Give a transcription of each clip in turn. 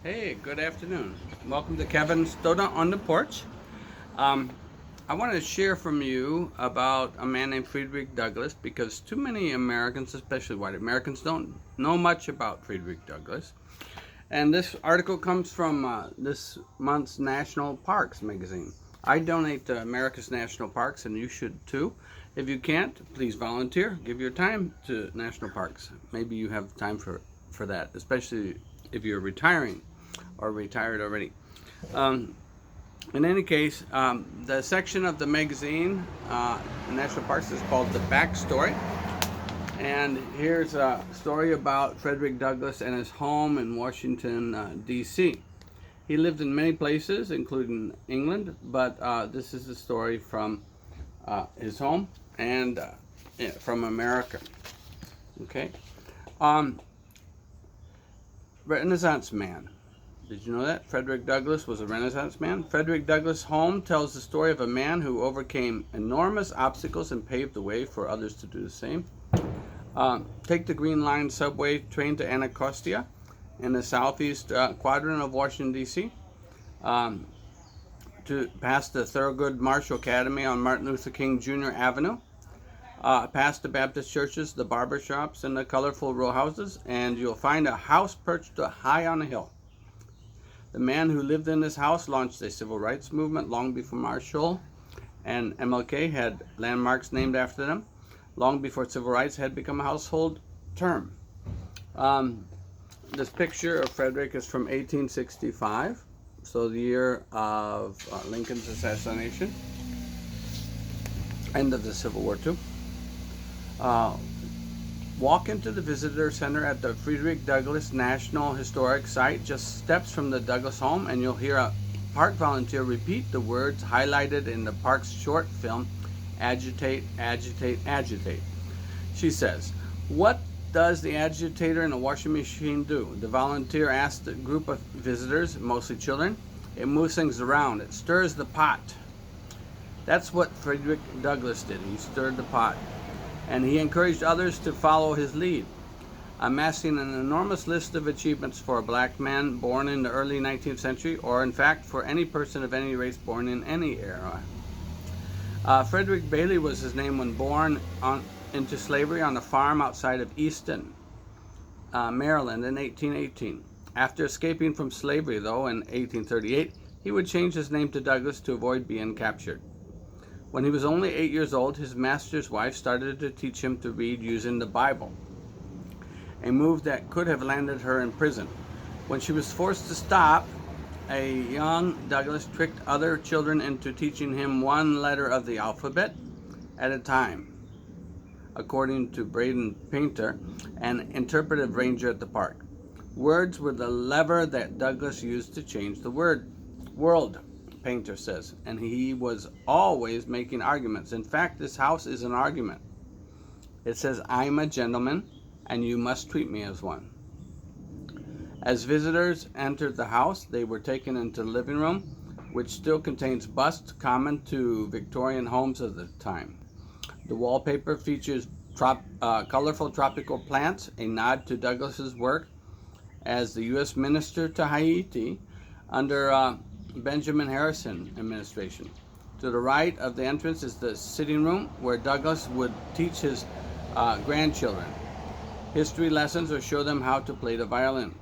Hey, good afternoon. Welcome to Kevin Stoda on the Porch. I want to share from you about a man named Friedrich Douglass because too many Americans, especially white Americans, don't know much about Friedrich Douglass. And this article comes from this month's National Parks magazine. I donate to America's National Parks, and you should too. If you can't, please volunteer. Give your time to national parks. Maybe you have time for that, especially if you're retiring or retired already. In any case, the section of the magazine, National Parks, is called The Backstory. And here's a story about Frederick Douglass and his home in Washington, D.C. He lived in many places, including England, but this is the story from his home and from America. Okay. Renaissance man. Did you know that? Frederick Douglass was a Renaissance man. Frederick Douglass' home tells the story of a man who overcame enormous obstacles and paved the way for others to do the same. Take the Green Line subway train to Anacostia in the southeast quadrant of Washington, D.C. To past the Thurgood Marshall Academy on Martin Luther King Jr. Avenue. Past the Baptist churches, the barber shops, and the colorful row houses, and you'll find a house perched high on a hill. The man who lived in this house launched a civil rights movement long before Marshall and MLK had landmarks named after them, long before civil rights had become a household term. This picture of Frederick is from 1865, so the year of Lincoln's assassination, end of the Civil War too. Walk into the visitor center at the Friedrich Douglass National Historic Site, just steps from the Douglass home, and you'll hear a park volunteer repeat the words highlighted in the park's short film, agitate, agitate, agitate. She says, "What does the agitator in a washing machine do?" The volunteer asked a group of visitors, mostly children. "It moves things around. It stirs the pot." That's what Frederick Douglass did. He stirred the pot. And he encouraged others to follow his lead, amassing an enormous list of achievements for a black man born in the early 19th century, or in fact for any person of any race born in any era. Frederick Bailey was his name when born into slavery on a farm outside of Easton, Maryland in 1818. After escaping from slavery, though, in 1838, he would change his name to Douglass to avoid being captured. When he was only 8 years old, his master's wife started to teach him to read using the Bible, a move that could have landed her in prison. When she was forced to stop, a young Douglass tricked other children into teaching him one letter of the alphabet at a time, according to Braden Painter, an interpretive ranger at the park. Words were the lever that Douglass used to change the world, Painter says, and he was always making arguments. In fact, this house is an argument. It says, "I'm a gentleman, and you must treat me as one." As visitors entered the house, they were taken into the living room, which still contains busts common to Victorian homes of the time. The wallpaper features colorful tropical plants, a nod to Douglass's work as the U.S. Minister to Haiti under Benjamin Harrison administration. To the right of the entrance is the sitting room where Douglass would teach his grandchildren history lessons or show them how to play the violin.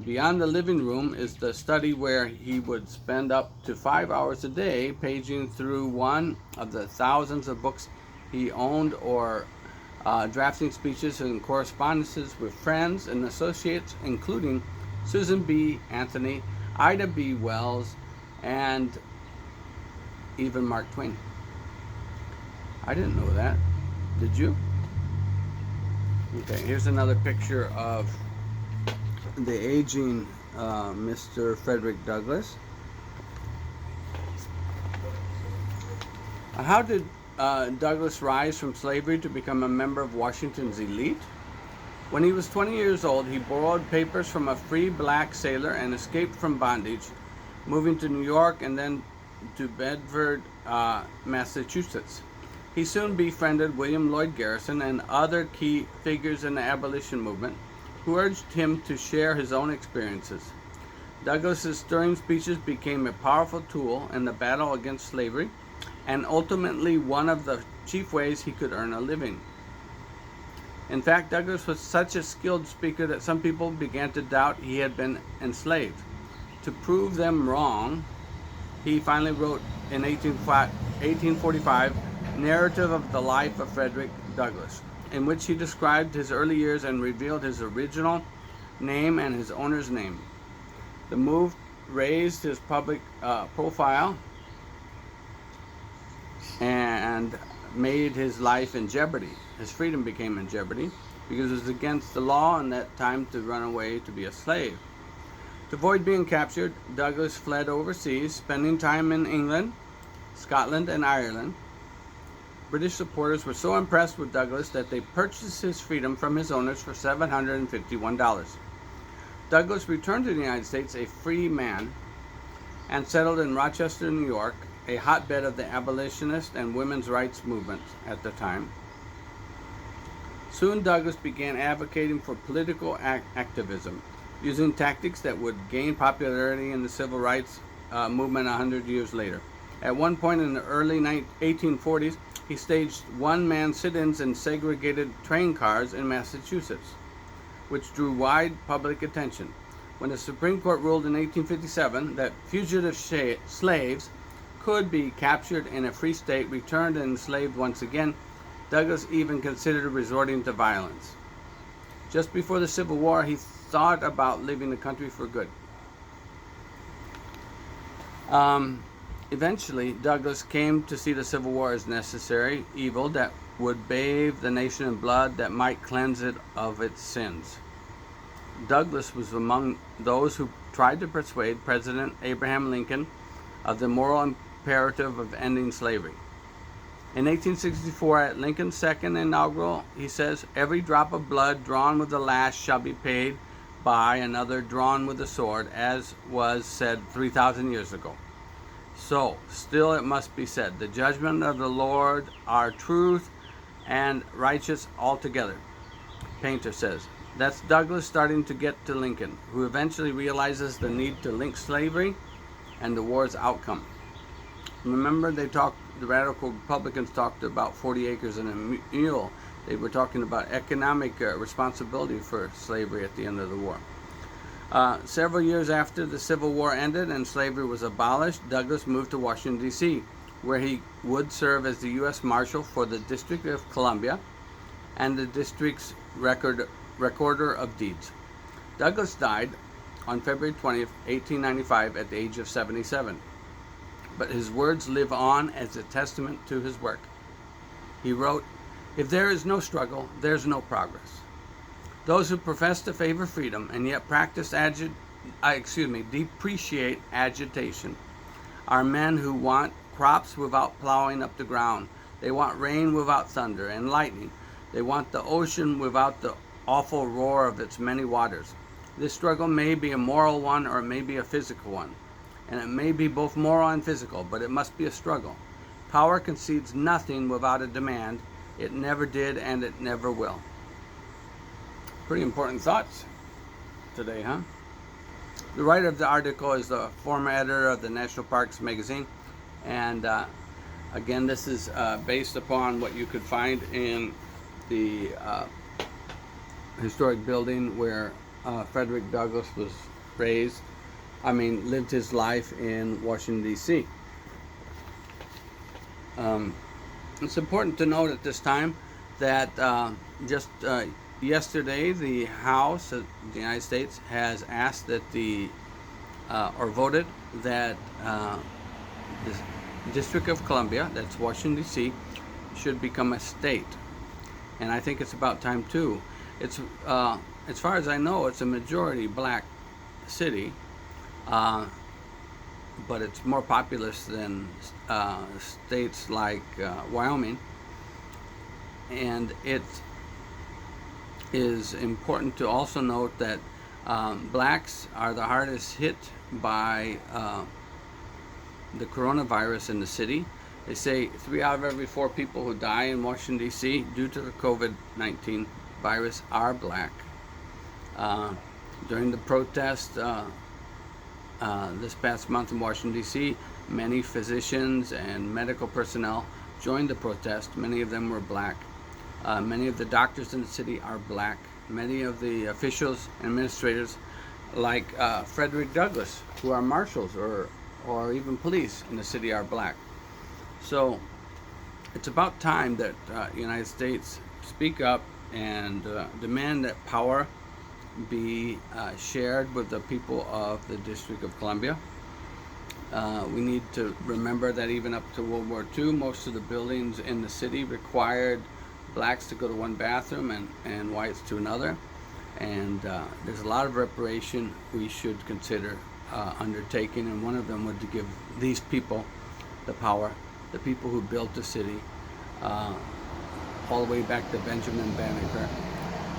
Beyond the living room is the study where he would spend up to 5 hours a day paging through one of the thousands of books he owned or drafting speeches and correspondences with friends and associates, including Susan B. Anthony, Ida B. Wells, and even Mark Twain. I didn't know that. Did you? Okay, here's another picture of the aging Mr. Frederick Douglass. How did Douglass rise from slavery to become a member of Washington's elite? When he was 20 years old, he borrowed papers from a free black sailor and escaped from bondage, moving to New York and then to Bedford, Massachusetts. He soon befriended William Lloyd Garrison and other key figures in the abolition movement, who urged him to share his own experiences. Douglas's stirring speeches became a powerful tool in the battle against slavery and ultimately one of the chief ways he could earn a living. In fact, Douglass was such a skilled speaker that some people began to doubt he had been enslaved. To prove them wrong, he finally wrote in 1845 Narrative of the Life of Frederick Douglass, in which he described his early years and revealed his original name and his owner's name. The move raised his public profile and made his life in jeopardy. His freedom became in jeopardy because it was against the law in that time to run away to be a slave. To avoid being captured, Douglass fled overseas, spending time in England, Scotland, and Ireland. British supporters were so impressed with Douglass that they purchased his freedom from his owners for $751. Douglass returned to the United States a free man and settled in Rochester, New York, a hotbed of the abolitionist and women's rights movements at the time. Soon Douglass began advocating for political activism, using tactics that would gain popularity in the civil rights movement 100 years later. At one point in the early 1840s, he staged one-man sit-ins in segregated train cars in Massachusetts, which drew wide public attention. When the Supreme Court ruled in 1857 that fugitive slaves could be captured in a free state, returned, and enslaved once again, Douglass even considered resorting to violence. Just before the Civil War, he thought about leaving the country for good. Eventually, Douglass came to see the Civil War as necessary evil that would bathe the nation in blood that might cleanse it of its sins. Douglass was among those who tried to persuade President Abraham Lincoln of the moral imperative of ending slavery. In 1864, at Lincoln's second inaugural, he says, "Every drop of blood drawn with the lash shall be paid by another drawn with the sword, as was said 3,000 years ago. So, still it must be said, the judgment of the Lord are truth and righteous altogether." Painter says. That's Douglass starting to get to Lincoln, who eventually realizes the need to link slavery and the war's outcome. Remember, the radical Republicans talked about 40 acres and a mule. They were talking about economic responsibility for slavery at the end of the war. Several years after the Civil War ended and slavery was abolished, Douglass moved to Washington, D.C., where he would serve as the U.S. Marshal for the District of Columbia and the district's recorder of deeds. Douglass died on February 20th, 1895 at the age of 77. But his words live on as a testament to his work. He wrote, "If there is no struggle, there's no progress. Those who profess to favor freedom and yet practice depreciate agitation are men who want crops without plowing up the ground. They want rain without thunder and lightning. They want the ocean without the awful roar of its many waters. This struggle may be a moral one or it may be a physical one. And it may be both moral and physical, but it must be a struggle. Power concedes nothing without a demand. It never did and it never will." Pretty important thoughts today, huh? The writer of the article is the former editor of the National Parks magazine. And again, this is based upon what you could find in the historic building where Frederick Douglass lived his life in Washington, D.C. It's important to note at this time that just yesterday the House of the United States has asked that voted that the District of Columbia, that's Washington, D.C., should become a state. And I think it's about time too. It's, as far as I know, it's a majority black city. But it's more populous than states like Wyoming, and it is important to also note that blacks are the hardest hit by the coronavirus in the city. They say 3 out of every 4 people who die in Washington, D.C. due to the COVID-19 virus are black. During the protest This past month in Washington, D.C., many physicians and medical personnel joined the protest. Many of them were black. Many of the doctors in the city are black. Many of the officials and administrators, like Frederick Douglass, who are marshals or even police in the city, are black. So it's about time that the United States speak up and demand that power be shared with the people of the District of Columbia. We need to remember that even up to World War II, most of the buildings in the city required blacks to go to one bathroom and whites to another. And there's a lot of reparation we should consider undertaking, and one of them would to give these people the power, the people who built the city, all the way back to Benjamin Banneker,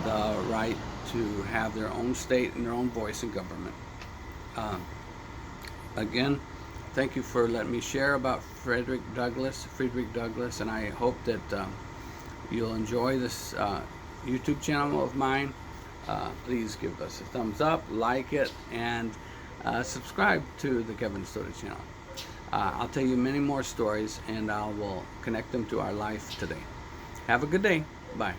the right to have their own state and their own voice in government. Again, thank you for letting me share about Frederick Douglass, and I hope that you'll enjoy this YouTube channel of mine. Please give us a thumbs up, like it, and subscribe to the Kevin Story channel. I'll tell you many more stories, and I will connect them to our life today. Have a good day. Bye.